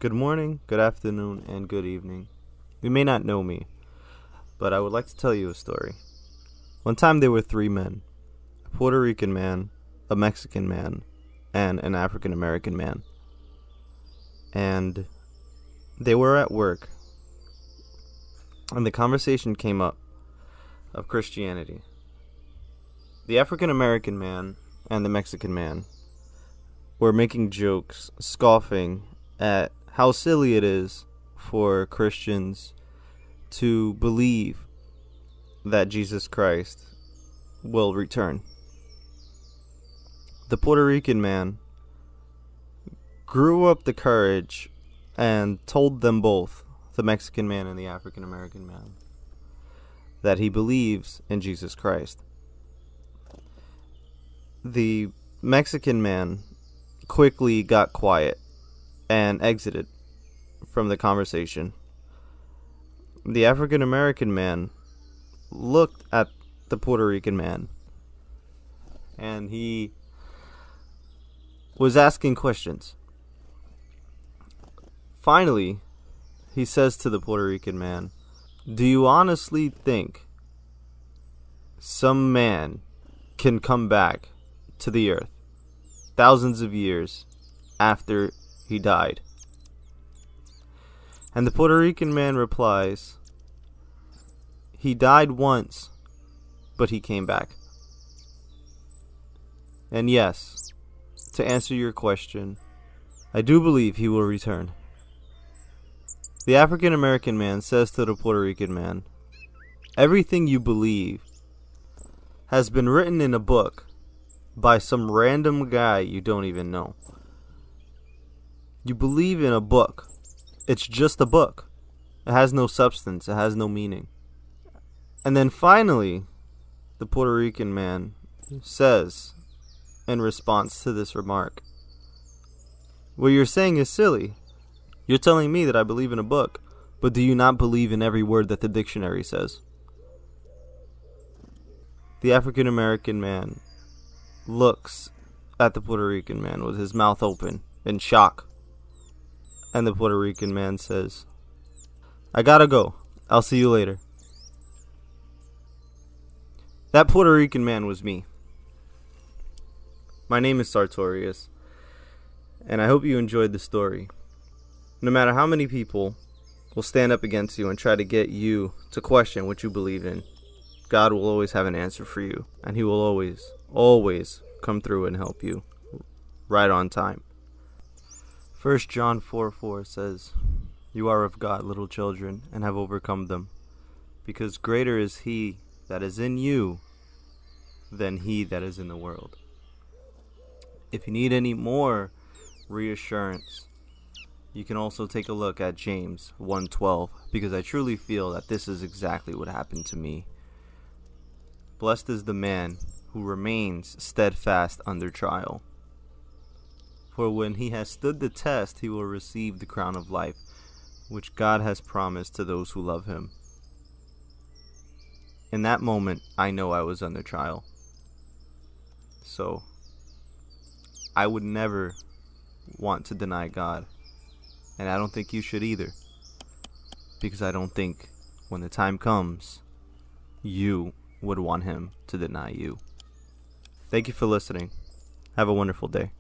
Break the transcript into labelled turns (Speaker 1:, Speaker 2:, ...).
Speaker 1: Good morning, good afternoon, and good evening. You may not know me, but I would like to tell you a story. One time there were three men: a Puerto Rican man, a Mexican man, and an African American man. And they were at work, and the conversation came up of Christianity. The African American man and the Mexican man were making jokes, scoffing at how silly it is for Christians to believe that Jesus Christ will return. The Puerto Rican man grew up the courage and told them both, the Mexican man and the African American man, that he believes in Jesus Christ. The Mexican man quickly got quiet and exited from the conversation. The African American man looked at the Puerto Rican man, and he was asking questions. Finally, he says to the Puerto Rican man, "Do you honestly think some man can come back to the earth thousands of years after he died?" And the Puerto Rican man replies, "He died once, but he came back." And yes, to answer your question, I do believe he will return. The African American man says to the Puerto Rican man, "Everything you believe has been written in a book by some random guy you don't even know. You believe in a book. It's just a book. It has no substance. It has no meaning." And then finally, the Puerto Rican man says, in response to this remark, "What you're saying is silly. You're telling me that I believe in a book, but do you not believe in every word that the dictionary says?" The African American man looks at the Puerto Rican man with his mouth open in shock. And the Puerto Rican man says, "I gotta go. I'll see you later." That Puerto Rican man was me. My name is Sartorius, and I hope you enjoyed the story. No matter how many people will stand up against you and try to get you to question what you believe in, God will always have an answer for you, and He will always come through and help you right on time. 1 John 4:4 says, "You are of God, little children, and have overcome them, because greater is He that is in you than he that is in the world." If you need any more reassurance, you can also take a look at James 1:12, because I truly feel that this is exactly what happened to me. Blessed is the man who remains steadfast under trial. For when he has stood the test, he will receive the crown of life, which God has promised to those who love him. In that moment, I know I was under trial. So, I would never want to deny God. And I don't think you should either. Because I don't think when the time comes, you would want him to deny you. Thank you for listening. Have a wonderful day.